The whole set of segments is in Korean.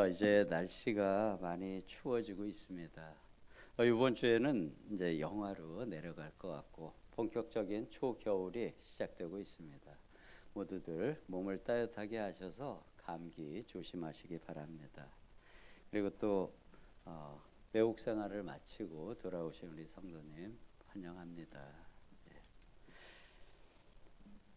이제 날씨가 많이 추워지고 있습니다. 이번 주에는 이제 영하로 내려갈 것 같고 본격적인 초겨울이 시작되고 있습니다. 모두들 몸을 따뜻하게 하셔서 감기 조심하시기 바랍니다. 그리고 또 외국 생활을 마치고 돌아오신 우리 성도님 환영합니다. 예.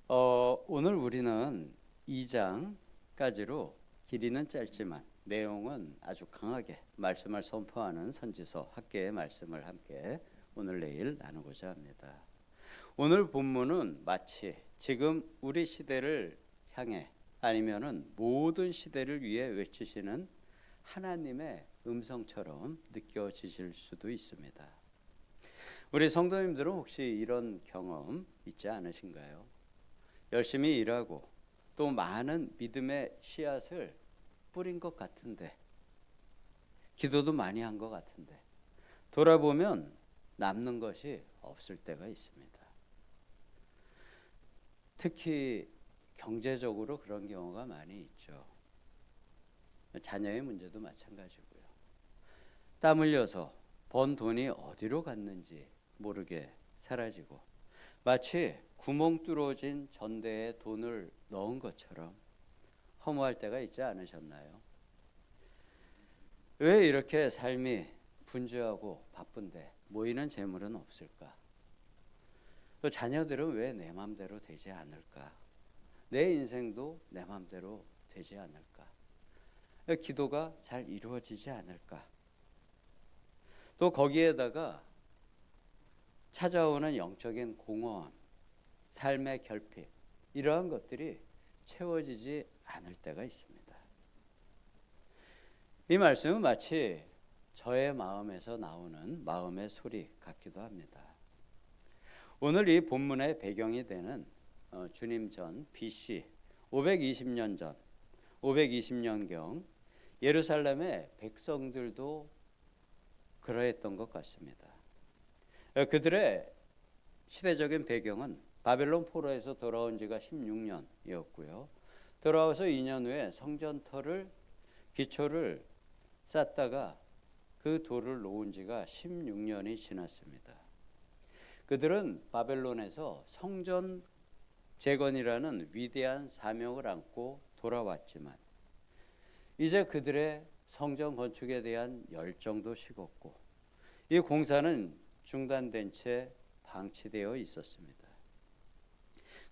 오늘 우리는 2장까지로 길이는 짧지만 내용은 아주 강하게 말씀을 선포하는 선지서 학개의 말씀을 함께 오늘 내일 나누고자 합니다. 오늘 본문은 마치 지금 우리 시대를 향해 아니면은 모든 시대를 위해 외치시는 하나님의 음성처럼 느껴지실 수도 있습니다. 우리 성도님들은 혹시 이런 경험 있지 않으신가요? 열심히 일하고 또 많은 믿음의 씨앗을 뿌린 것 같은데, 기도도 많이 한 것 같은데 돌아보면 남는 것이 없을 때가 있습니다. 특히 경제적으로 그런 경우가 많이 있죠. 자녀의 문제도 마찬가지고요. 땀 흘려서 번 돈이 어디로 갔는지 모르게 사라지고 마치 구멍 뚫어진 전대에 돈을 넣은 것처럼 허무할 때가 있지 않으셨나요? 왜 이렇게 삶이 분주하고 바쁜데 모이는 재물은 없을까? 또 자녀들은 왜 내 맘대로 되지 않을까? 내 인생도 내 맘대로 되지 않을까? 기도가 잘 이루어지지 않을까? 또 거기에다가 찾아오는 영적인 공허함, 삶의 결핍, 이러한 것들이 채워지지 않을 때가 있습니다. 이 말씀은 마치 저의 마음에서 나오는 마음의 소리 같기도 합니다. 오늘 이 본문의 배경이 되는 주님 전 BC 520년 전 520년경 예루살렘의 백성들도 그러했던 것 같습니다. 그들의 시대적인 배경은 바벨론 포로에서 돌아온 지가 16년이었고요. 돌아와서 2년 후에 성전터를 기초를 쌓다가 그 돌을 놓은 지가 16년이 지났습니다. 그들은 바벨론에서 성전 재건이라는 위대한 사명을 안고 돌아왔지만 이제 그들의 성전 건축에 대한 열정도 식었고 이 공사는 중단된 채 방치되어 있었습니다.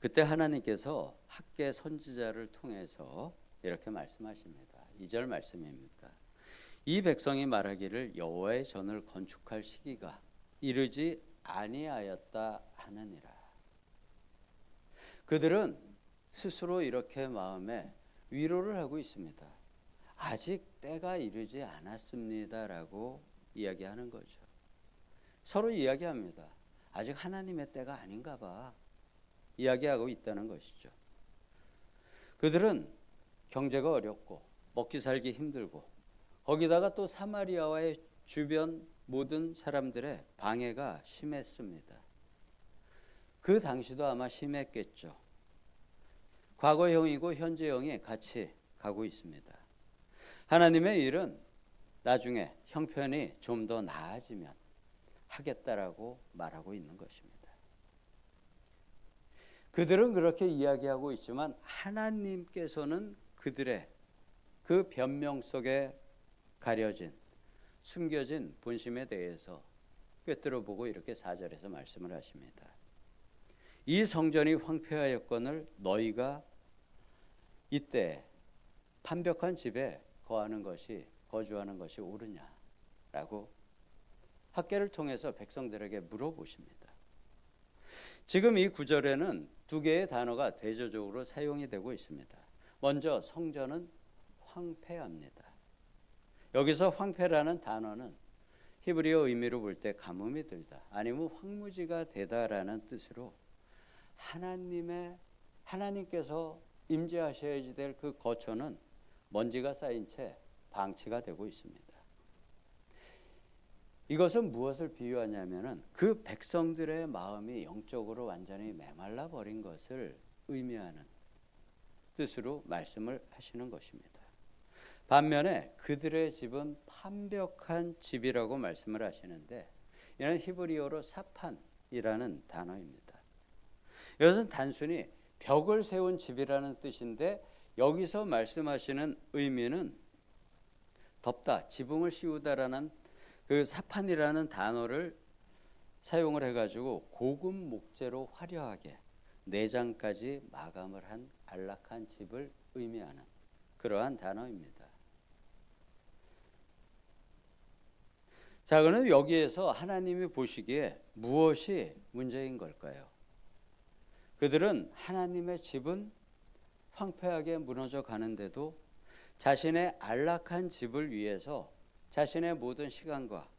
그때 하나님께서 학개 선지자를 통해서 이렇게 말씀하십니다. 2절 말씀입니다. 이 백성이 말하기를 여호와의 전을 건축할 시기가 이르지 아니하였다 하느니라. 그들은 스스로 이렇게 마음에 위로를 하고 있습니다. 아직 때가 이르지 않았습니다라고 이야기하는 거죠. 서로 이야기합니다. 아직 하나님의 때가 아닌가 봐. 이야기하고 있다는 것이죠. 그들은 경제가 어렵고 먹기 살기 힘들고 거기다가 또 사마리아와의 주변 모든 사람들의 방해가 심했습니다. 그 당시도 아마 심했겠죠. 과거형이고 현재형이 같이 가고 있습니다. 하나님의 일은 나중에 형편이 좀 더 나아지면 하겠다라고 말하고 있는 것입니다. 그들은 그렇게 이야기하고 있지만 하나님께서는 그들의 그 변명 속에 가려진 숨겨진 본심에 대해서 꿰뚫어 보고 이렇게 4절에서 말씀을 하십니다. 이 성전이 황폐하였거늘 너희가 이때 판벽한 집에 거주하는 것이 옳으냐라고 학개를 통해서 백성들에게 물어보십니다. 지금 이 구절에는 두 개의 단어가 대조적으로 사용이 되고 있습니다. 먼저 성전은 황폐합니다. 여기서 황폐라는 단어는 히브리어 의미로 볼 때 가뭄이 들다 아니면 황무지가 되다라는 뜻으로 하나님께서 임재하셔야지 될 그 거처는 먼지가 쌓인 채 방치가 되고 있습니다. 이것은 무엇을 비유하냐면은 그 백성들의 마음이 영적으로 완전히 메말라 버린 것을 의미하는 뜻으로 말씀을 하시는 것입니다. 반면에 그들의 집은 판벽한 집이라고 말씀을 하시는데 이는 히브리어로 사판이라는 단어입니다. 이것은 단순히 벽을 세운 집이라는 뜻인데 여기서 말씀하시는 의미는 덮다, 지붕을 씌우다라는 그 사판이라는 단어를 사용을 해가지고 고급 목재로 화려하게 내장까지 마감을 한 안락한 집을 의미하는 그러한 단어입니다. 자, 그럼 여기에서 하나님이 보시기에 무엇이 문제인 걸까요? 그들은 하나님의 집은 황폐하게 무너져 가는데도 자신의 안락한 집을 위해서 자신의 모든 시간과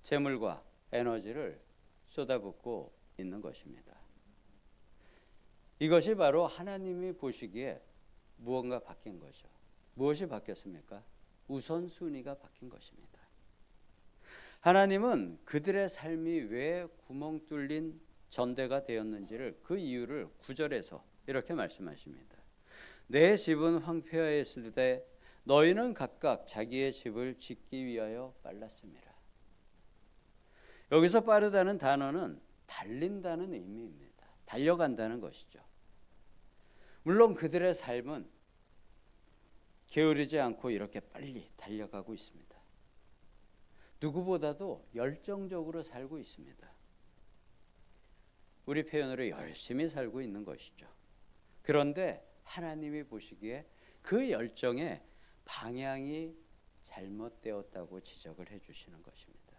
재물과 에너지를 쏟아붓고 있는 것입니다. 이것이 바로 하나님이 보시기에 무언가 바뀐 거죠. 무엇이 바뀌었습니까? 우선순위가 바뀐 것입니다. 하나님은 그들의 삶이 왜 구멍 뚫린 전대가 되었는지를 그 이유를 9절에서 이렇게 말씀하십니다. 내 집은 황폐하였을 때 너희는 각각 자기의 집을 짓기 위하여 빨랐음이라. 여기서 빠르다는 단어는 달린다는 의미입니다. 달려간다는 것이죠. 물론 그들의 삶은 게으르지 않고 이렇게 빨리 달려가고 있습니다. 누구보다도 열정적으로 살고 있습니다. 우리 표현으로 열심히 살고 있는 것이죠. 그런데 하나님이 보시기에 그 열정의 방향이 잘못되었다고 지적을 해주시는 것입니다.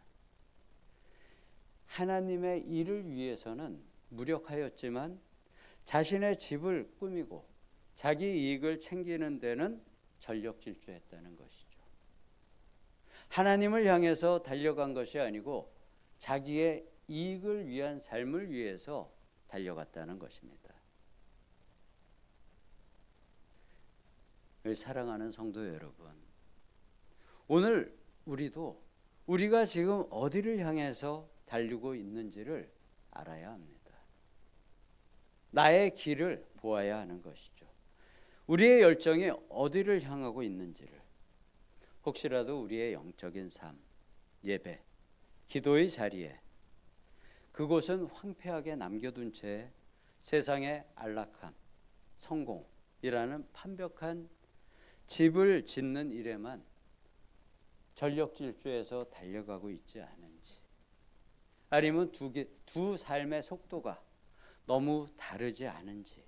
하나님의 일을 위해서는 무력하였지만 자신의 집을 꾸미고 자기 이익을 챙기는 데는 전력질주했다는 것이죠. 하나님을 향해서 달려간 것이 아니고 자기의 이익을 위한 삶을 위해서 달려갔다는 것입니다. 사랑하는 성도 여러분, 오늘 우리도 우리가 지금 어디를 향해서 달리고 있는지를 알아야 합니다. 나의 길을 보아야 하는 것이죠. 우리의 열정이 어디를 향하고 있는지를, 혹시라도 우리의 영적인 삶, 예배, 기도의 자리에 그곳은 황폐하게 남겨둔 채 세상의 안락함, 성공이라는 판벽한 집을 짓는 일에만 전력질주해서 달려가고 있지 않은지, 아니면 두 삶의 속도가 너무 다르지 않은지,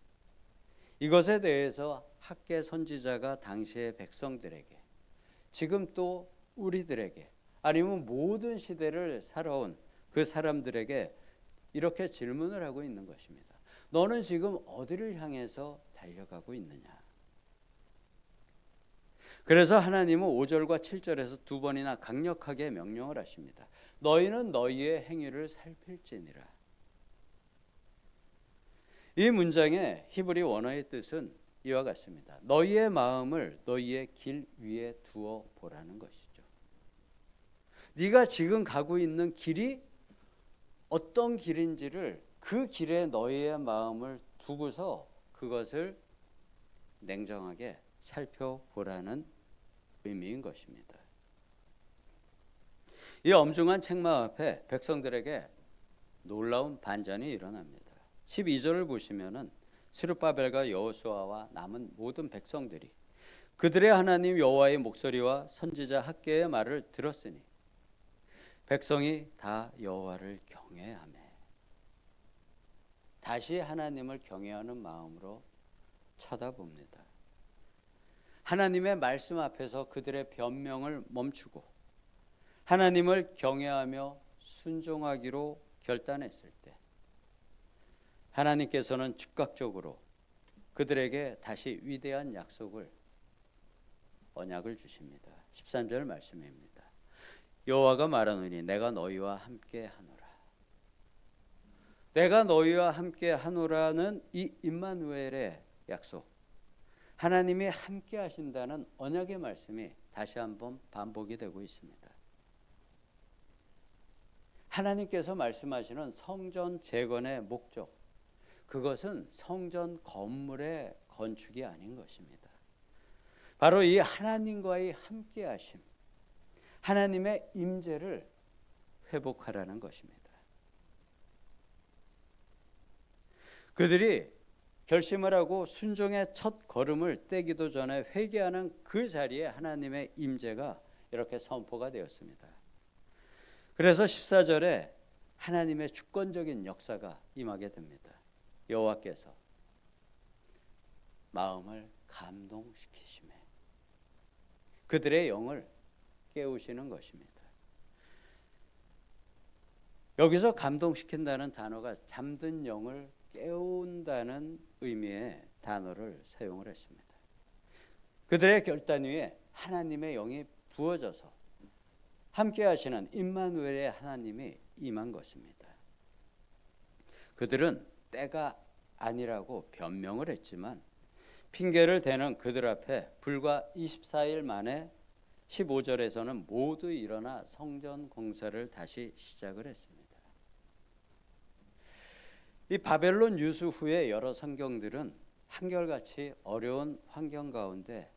이것에 대해서 학개 선지자가 당시의 백성들에게, 지금 또 우리들에게, 아니면 모든 시대를 살아온 그 사람들에게 이렇게 질문을 하고 있는 것입니다. 너는 지금 어디를 향해서 달려가고 있느냐? 그래서 하나님은 5절과 7절에서 두 번이나 강력하게 명령을 하십니다. 너희는 너희의 행위를 살필지니라. 이 문장의 히브리 원어의 뜻은 이와 같습니다. 너희의 마음을 너희의 길 위에 두어 보라는 것이죠. 네가 지금 가고 있는 길이 어떤 길인지를 그 길에 너희의 마음을 두고서 그것을 냉정하게 살펴보라는 의미인 것입니다. 이 엄중한 책망 앞에 백성들에게 놀라운 반전이 일어납니다. 12절을 보시면은 스룹바벨과 여호수아와 남은 모든 백성들이 그들의 하나님 여호와의 목소리와 선지자 학개의 말을 들었으니 백성이 다 여호와를 경외하며, 다시 하나님을 경외하는 마음으로 쳐다봅니다. 하나님의 말씀 앞에서 그들의 변명을 멈추고 하나님을 경외하며 순종하기로 결단했을 때 하나님께서는 즉각적으로 그들에게 다시 위대한 약속을, 언약을 주십니다. 13절 말씀입니다. 여호와가 말하노니 내가 너희와 함께 하노라. 내가 너희와 함께 하노라는 이 임마누엘의 약속, 하나님이 함께 하신다는 언약의 말씀이 다시 한번 반복이 되고 있습니다. 하나님께서 말씀하시는 성전 재건의 목적, 그것은 성전 건물의 건축이 아닌 것입니다. 바로 이 하나님과의 함께하심, 하나님의 임재를 회복하라는 것입니다. 그들이 결심을 하고 순종의 첫 걸음을 떼기도 전에 회개하는 그 자리에 하나님의 임재가 이렇게 선포가 되었습니다. 그래서 14절에 하나님의 주권적인 역사가 임하게 됩니다. 여호와께서 마음을 감동시키시매 그들의 영을 깨우시는 것입니다. 여기서 감동시킨다는 단어가 잠든 영을 깨운다는 의미의 단어를 사용을 했습니다. 그들의 결단 위에 하나님의 영이 부어져서 함께 하시는 임마누엘의 하나님이 임한 것입니다. 그들은 때가 아니라고 변명을 했지만 핑계를 대는 그들 앞에 불과 24일 만에 15절에서는 모두 일어나 성전 공사를 다시 시작을 했습니다. 이 바벨론 유수 후에 여러 성경들은 한결같이 어려운 환경 가운데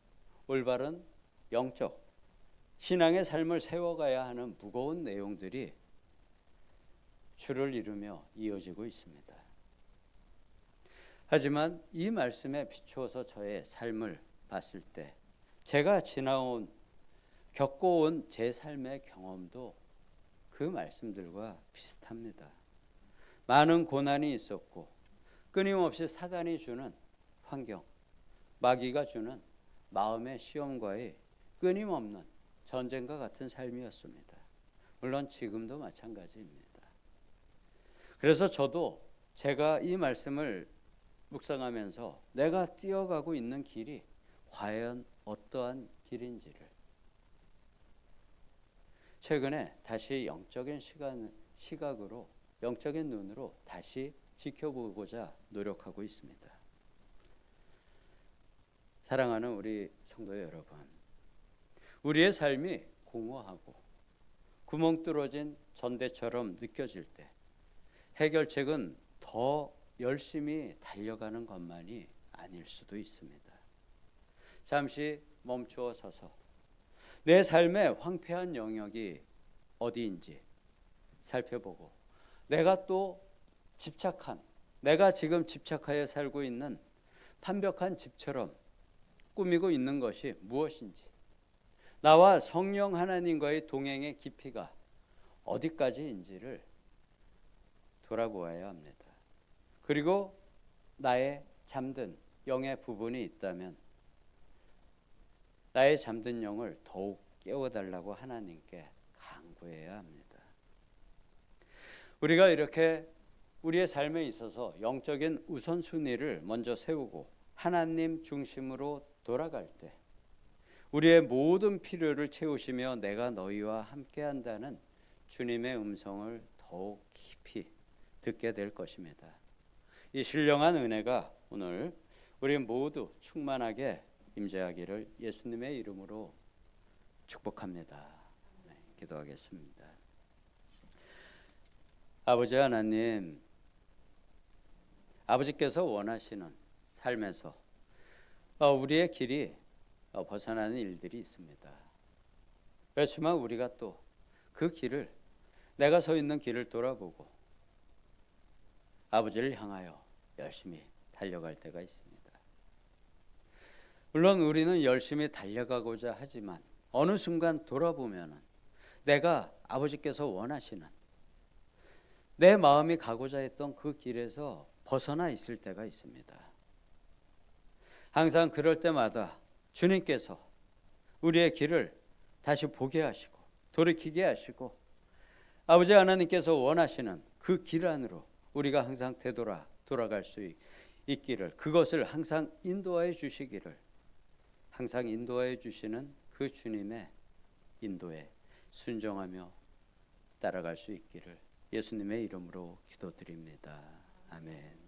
올바른 영적 신앙의 삶을 세워가야 하는 무거운 내용들이 줄을 이루며 이어지고 있습니다. 하지만 이 말씀에 비추어서 저의 삶을 봤을 때 제가 겪어온 제 삶의 경험도 그 말씀들과 비슷합니다. 많은 고난이 있었고 끊임없이 사단이 주는 환경, 마귀가 주는 마음의 시험과의 끊임없는 전쟁과 같은 삶이었습니다. 물론 지금도 마찬가지입니다. 그래서 저도 제가 이 말씀을 묵상하면서 내가 뛰어가고 있는 길이 과연 어떠한 길인지를 최근에 다시 영적인 시각으로 영적인 눈으로 다시 지켜보고자 노력하고 있습니다. 사랑하는 우리 성도 여러분, 우리의 삶이 공허하고 구멍 뚫어진 전대처럼 느껴질 때 해결책은 더 열심히 달려가는 것만이 아닐 수도 있습니다. 잠시 멈추어 서서 내 삶의 황폐한 영역이 어디인지 살펴보고 내가 지금 집착하여 살고 있는 판벽한 집처럼 꾸미고 있는 것이 무엇인지, 나와 성령 하나님과의 동행의 깊이가 어디까지인지를 돌아보아야 합니다. 그리고 나의 잠든 영의 부분이 있다면 나의 잠든 영을 더욱 깨워달라고 하나님께 간구해야 합니다. 우리가 이렇게 우리의 삶에 있어서 영적인 우선순위를 먼저 세우고 하나님 중심으로 돌아갈 때 우리의 모든 필요를 채우시며 내가 너희와 함께한다는 주님의 음성을 더욱 깊이 듣게 될 것입니다. 이 신령한 은혜가 오늘 우리 모두 충만하게 임재하기를 예수님의 이름으로 축복합니다. 네, 기도하겠습니다. 아버지 하나님, 아버지께서 원하시는 삶에서 우리의 길이 벗어나는 일들이 있습니다. 그렇지만 우리가 또 그 길을, 내가 서 있는 길을 돌아보고 아버지를 향하여 열심히 달려갈 때가 있습니다. 물론 우리는 열심히 달려가고자 하지만 어느 순간 돌아보면 내가 아버지께서 원하시는 내 마음이 가고자 했던 그 길에서 벗어나 있을 때가 있습니다. 항상 그럴 때마다 주님께서 우리의 길을 다시 보게 하시고 돌이키게 하시고 아버지 하나님께서 원하시는 그 길 안으로 우리가 항상 돌아갈 수 있기를, 그것을 항상 인도하여 주시기를, 항상 인도하여 주시는 그 주님의 인도에 순종하며 따라갈 수 있기를 예수님의 이름으로 기도드립니다. 아멘.